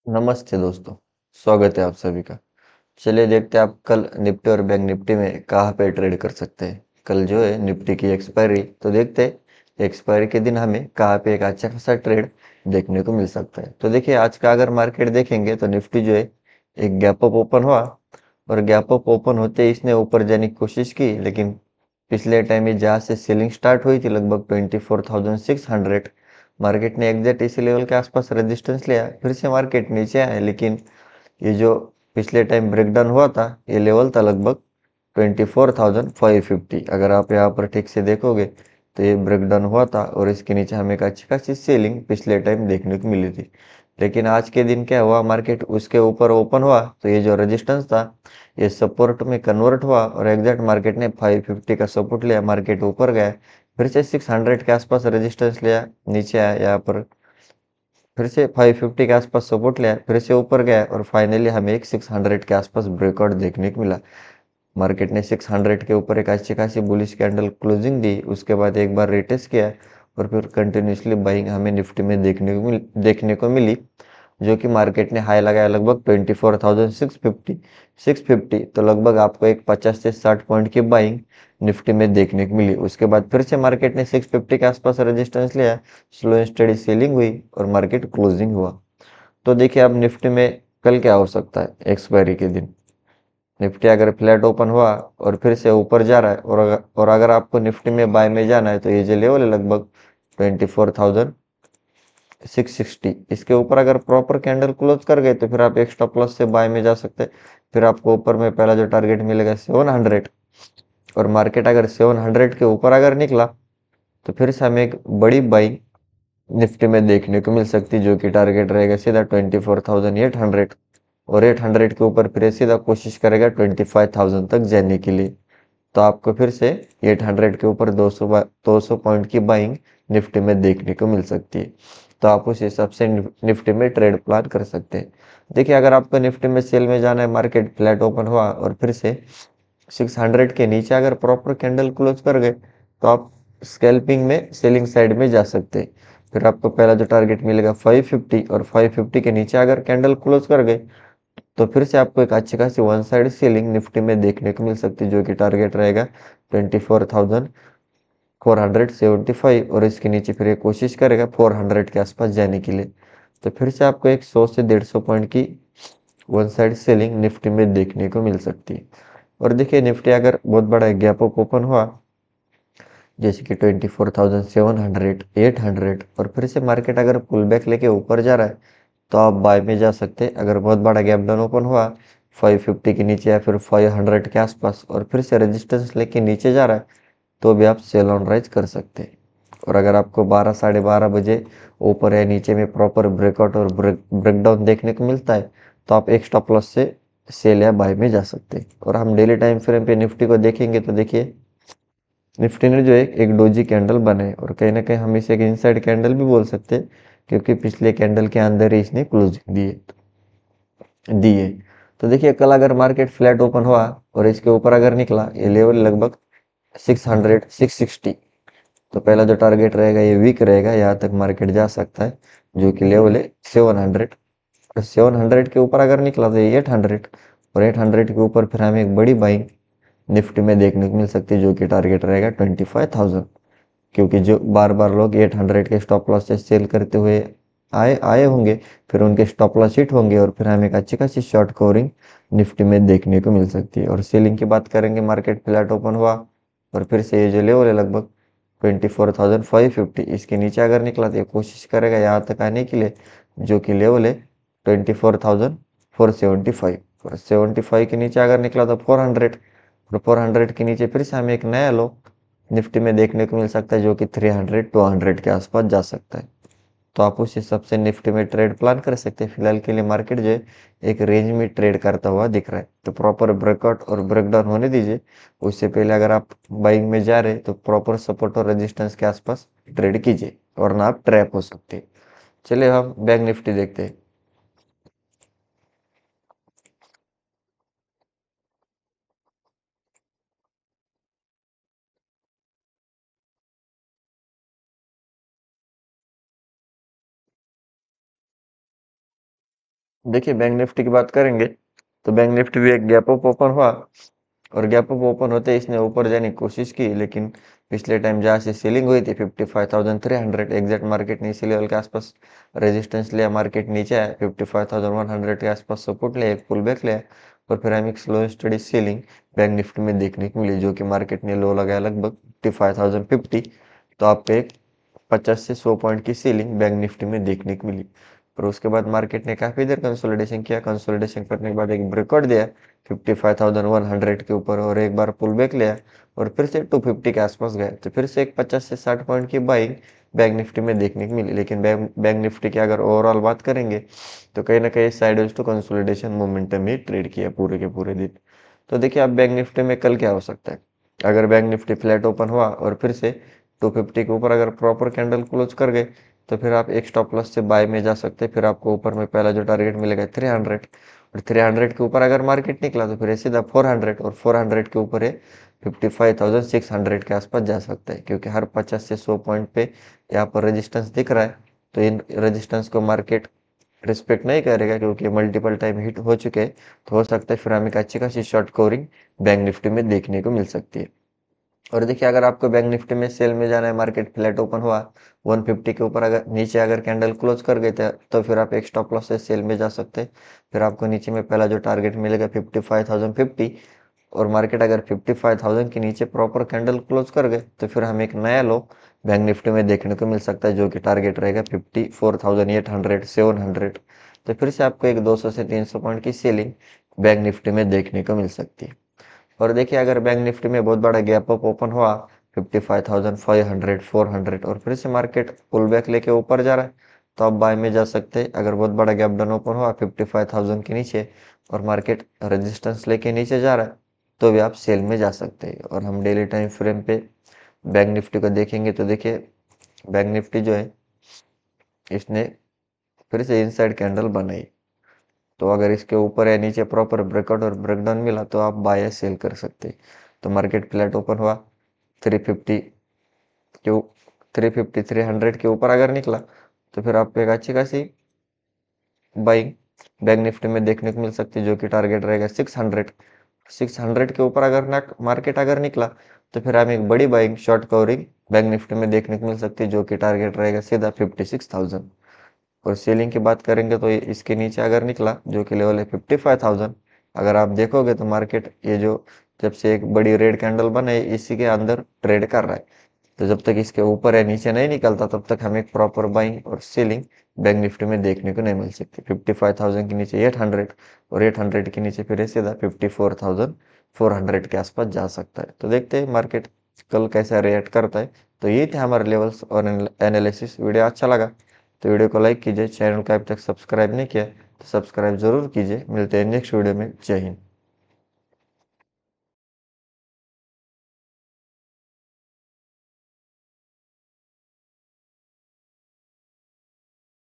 नमस्ते दोस्तों। स्वागत है आप सभी का। चलिए देखते हैं आप कल निफ्टी और बैंक निफ्टी में कहाँ पे ट्रेड कर सकते हैं। कल जो है निफ्टी की एक्सपायरी, तो देखते हैं एक्सपायरी के दिन हमें कहाँ पे एक अच्छा खासा ट्रेड देखने को मिल सकता है। तो देखिए आज का अगर मार्केट देखेंगे तो निफ्टी जो है एक गैप अप ओपन हुआ और गैप अप ओपन होते ही इसने ऊपर जाने की कोशिश की, लेकिन पिछले टाइम में जहाँ से सेलिंग स्टार्ट हुई थी लगभग 24,600, मार्केट ने एग्जैक्ट इसी लेवल के आसपास रेजिस्टेंस लिया, फिर से मार्केट नीचे आया। लेकिन ये जो पिछले टाइम ब्रेकडाउन हुआ था ये लेवल था लगभग 24,550। अगर आप यहाँ पर ठीक से देखोगे तो ये ब्रेकडाउन हुआ था और इसके नीचे हमें एक अच्छी खासी सेलिंग पिछले टाइम देखने को मिली थी। लेकिन आज के दिन क्या हुआ, मार्केट उसके ऊपर ओपन हुआ तो ये जो रेजिस्टेंस था ये सपोर्ट में कन्वर्ट हुआ और एग्जैक्ट मार्केट ने 550 का सपोर्ट लिया, मार्केट ऊपर गया, फिर से 600 के आसपास रेजिस्टेंस लिया, नीचे आया, यहाँ पर फिर से 550 के आसपास सपोर्ट लिया, फिर से ऊपर गया और फाइनली हमें एक 600 के आसपास ब्रेकआउट देखने को मिला। मार्केट ने 600 के ऊपर एक अच्छी खासी बुलिश कैंडल क्लोजिंग दी, उसके बाद एक बार रिटेस्ट किया और फिर कंटिन्यूसली बाइंग हमें निफ्टी में देखने को मिली, जो कि मार्केट ने हाई लगाया लगभग 24,650। तो लगभग आपको एक 50 से 60 पॉइंट की बाइंग निफ्टी में देखने को मिली। उसके बाद फिर से मार्केट ने 650 के आसपास रेजिस्टेंस लिया, स्लो एंड स्टडी सेलिंग हुई और मार्केट क्लोजिंग हुआ। तो देखिए अब निफ्टी में कल क्या हो सकता है एक्सपायरी के दिन। निफ्टी अगर फ्लैट ओपन हुआ और फिर से ऊपर जा रहा है और अगर आपको निफ्टी में बाय में जाना है तो ये जो लेवल है लगभग 24,660, इसके ऊपर अगर प्रॉपर कैंडल क्लोज कर गए तो फिर आप एक स्टॉप लॉस से बाय में जा सकते हैं। फिर आपको ऊपर में पहला जो टारगेट मिलेगा 700, और मार्केट अगर 700 के ऊपर अगर निकला तो फिर से हमें एक बड़ी बाइंग निफ्टी में देखने को मिल सकती है, जो कि टारगेट रहेगा सीधा 24,800, और 800 के ऊपर फिर सीधा कोशिश करेगा 25,000 तक जाने के लिए। तो आपको फिर से 800 के ऊपर 200 पॉइंट की बाइंग निफ्टी में देखने को मिल सकती है। तो आप उस हिसाब से निफ्टी में ट्रेड प्लान कर सकते हैं। देखिए अगर आपको निफ्टी में सेल में जाना है, मार्केट फ्लैट ओपन हुआ और फिर से 600 के नीचे अगर प्रॉपर कैंडल क्लोज कर गए तो आप स्कैल्पिंग में सेलिंग साइड में जा सकते हैं। फिर आपको पहला जो टारगेट मिलेगा 550, और 550 के नीचे अगर कैंडल क्लोज कर गए तो फिर से आपको एक अच्छी खासी वन साइड सेलिंग निफ्टी में देखने को मिल सकती है, जो कि टारगेट रहेगा 24,475, और इसके नीचे फिर ये कोशिश करेगा 400 के आसपास जाने के लिए। तो फिर से आपको एक 100 से 150 पॉइंट की वन साइड सेलिंग निफ्टी में देखने को मिल सकती है। और देखिए निफ्टी अगर बहुत बड़ा गैप अप ओपन हुआ जैसे कि 24,700, 800, और फिर से मार्केट अगर पुल बैक लेके ऊपर जा रहा है तो आप बाय में जा सकते हैं। अगर बहुत बड़ा गैप डाउन ओपन हुआ 550 के नीचे या फिर 500 के आसपास और फिर से रेजिस्टेंस लेके नीचे जा रहा है तो भी आप सेल ऑन राइज कर सकते हैं। और अगर आपको 12 साढ़े 12 बजे ऊपर या नीचे में प्रॉपर ब्रेकआउट और ब्रेकडाउन देखने को मिलता है तो आप एक स्टॉप लॉस से सेल या बाय में जा सकते हैं। और हम डेली टाइम फ्रेम पे निफ्टी को देखेंगे तो देखिए निफ्टी ने जो एक डोजी कैंडल बनाए, और कहीं ना कहीं हम इसे एक इनसाइड कैंडल भी बोल सकते हैं, क्योंकि पिछले कैंडल के अंदर ही इसने क्लोजिंग दी है। तो देखिए कल अगर मार्केट फ्लैट ओपन हुआ और इसके ऊपर अगर निकला ये लेवल लगभग 600, 660, तो पहला जो टारगेट रहेगा ये वीक रहेगा, यहाँ तक मार्केट जा सकता है, जो कि लेवल है 700। 700 के ऊपर अगर निकला तो ये 800, और 800 के ऊपर फिर हमें एक बड़ी बाइंग निफ्टी में देखने को मिल सकती है, जो कि टारगेट रहेगा 25,000। क्योंकि जो बार बार लोग 800 के स्टॉप लॉस से सेल करते हुए आए आए होंगे, फिर उनके स्टॉप लॉस हिट होंगे और फिर हमें एक अच्छी खासी शॉर्ट कवरिंग निफ्टी में देखने को मिल सकती है। और सेलिंग की बात करेंगे, मार्केट फ्लैट ओपन हुआ और फिर से ये जो लेवल है लगभग 24,550, इसके नीचे अगर निकला तो ये कोशिश करेगा यहाँ तक आने के लिए, जो कि लेवल है 24,475, और 75 के नीचे अगर निकला तो 400, और 400 के नीचे फिर से हमें एक नया लो निफ्टी में देखने को मिल सकता है, जो कि 300, 200 के आसपास जा सकता है। तो आप उस हिसाब से निफ्टी में ट्रेड प्लान कर सकते हैं। फिलहाल के लिए मार्केट जो है एक रेंज में ट्रेड करता हुआ दिख रहा है, तो प्रॉपर ब्रेकआउट और ब्रेकडाउन होने दीजिए। उससे पहले अगर आप बाइंग में जा रहे हैं तो प्रॉपर सपोर्ट और रेजिस्टेंस के आसपास ट्रेड कीजिए, वरना आप ट्रैप हो सकते हैं। चलिए हम बैंक निफ्टी देखते हैं। देखिए बैंक निफ्टी की बात करेंगे तो बैंक निफ्टी भी एक गैप अप ओपन हुआ और गैप अप ओपन होते ही इसने ऊपर जाने की कोशिश की, लेकिन पिछले टाइम जहाँ से सेलिंग हुई थी 55,300 एग्जैक्ट मार्केट ने इसी लेवल के आसपास रेजिस्टेंस लिया, मार्केट नीचे आया 55,100 के आसपास सपोर्ट लिया, एक पुल बैक लिया और फिर हमें एक slow study selling bank Nifty में देखने को मिली, जो कि मार्केट ने लो लगाया लगभग 55,050। तो आपको एक 50 से 100 पॉइंट की सेलिंग बैंक निफ्टी में देखने को मिली। और उसके बाद मार्केट ने काफ़ी देर कंसोलिडेशन किया, कंसोलिडेशन करने के बाद एक ब्रेकआउट दिया 55,100 के ऊपर और एक बार पुल बैक लिया और फिर से 250 के आसपास गए, तो फिर से एक 50 से 60 पॉइंट की बाइंग बैंक निफ्टी में देखने को मिली। लेकिन बैंक निफ्टी की अगर ओवरऑल बात करेंगे तो कहीं ना कहीं साइडवेज टू कंसोलिडेशन मोमेंटम ही ट्रेड किया पूरे के पूरे दिन। तो देखिए आप बैंक निफ्टी में कल क्या हो सकता है, अगर बैंक निफ्टी फ्लैट ओपन हुआ और फिर से 250 के ऊपर अगर प्रॉपर कैंडल क्लोज कर गए तो फिर आप एक स्टॉप लॉस से बाय में जा सकते हैं। फिर आपको ऊपर में पहला जो टारगेट मिलेगा 300 और 300 के ऊपर अगर मार्केट निकला तो फिर ये सीधा 400 और 400 के ऊपर है 55,600 के आसपास जा सकता है, क्योंकि हर 50 से 100 पॉइंट पे यहाँ पर रेजिस्टेंस दिख रहा है। तो इन रेजिस्टेंस को मार्केट रिस्पेक्ट नहीं करेगा क्योंकि मल्टीपल टाइम हिट हो चुके हैं, तो हो सकता है फिर हमें एक अच्छी खासी शॉर्ट कवरिंग बैंक निफ्टी में देखने को मिल सकती है। और देखिए अगर आपको बैंक निफ्टी में सेल में जाना है, मार्केट फ्लैट ओपन हुआ 150 के ऊपर अगर नीचे अगर कैंडल क्लोज कर गए थे तो फिर आप एक स्टॉप लॉस से सेल में जा सकते हैं। फिर आपको नीचे में पहला जो टारगेट मिलेगा 55,050 और मार्केट अगर 55,000 के नीचे प्रॉपर कैंडल क्लोज कर गए तो फिर हमें एक नया लो बैंक निफ्टी में देखने को मिल सकता है, जो कि टारगेट रहेगा 54,800 700। तो फिर से आपको एक 200 से 300 पॉइंट की सेलिंग बैंक निफ्टी में देखने को मिल सकती है। और देखिए अगर बैंक निफ्टी में बहुत बड़ा गैप अप ओपन हुआ 55,500 400 और फिर से मार्केट पुल बैक लेके ऊपर जा रहा है तो आप बाय में जा सकते हैं। अगर बहुत बड़ा गैप डाउन ओपन हुआ 55,000 के नीचे और मार्केट रेजिस्टेंस लेके नीचे जा रहा है तो भी आप सेल में जा सकते हैं। और हम डेली टाइम फ्रेम पे बैंक निफ्टी को देखेंगे तो देखिए बैंक निफ्टी जो है इसने फिर से इनसाइड कैंडल बनाई, तो अगर इसके ऊपर या नीचे प्रॉपर ब्रेकआउट और ब्रेकडाउन मिला तो आप बाय या सेल कर सकते हैं। तो मार्केट फ्लैट ओपन हुआ 350 के 350 300 के ऊपर अगर निकला तो फिर आपको एक अच्छी खासी बाइंग बैंक निफ्टी में देखने को मिल सकती है, जो कि टारगेट रहेगा 600 के ऊपर अगर ना मार्केट अगर निकला तो फिर हमें एक बड़ी buying short covering bank Nifty में देखने को मिल सकती है, जो कि टारगेट रहेगा सीधा 56,000। और सेलिंग की बात करेंगे तो ये इसके नीचे अगर निकला जो कि लेवल है 55,000, अगर आप देखोगे तो मार्केट ये जो जब से एक बड़ी रेड कैंडल बने इसी के अंदर ट्रेड कर रहा है, तो जब तक इसके ऊपर या नीचे नहीं निकलता तब तक हमें प्रॉपर बाइंग और सेलिंग बैंक निफ्टी में देखने को नहीं मिल सकती। 55,000 के नीचे 800 और 800 के नीचे फिर सीधा 54,400 के आसपास जा सकता है। तो देखते हैं मार्केट कल कैसा रिएक्ट करता है। तो ये थे हमारे लेवल्स और एनालिसिस। वीडियो अच्छा लगा तो वीडियो को लाइक कीजिए, चैनल को अभी तक सब्सक्राइब नहीं किया तो सब्सक्राइब जरूर कीजिए। मिलते हैं नेक्स्ट वीडियो में। जय हिंद।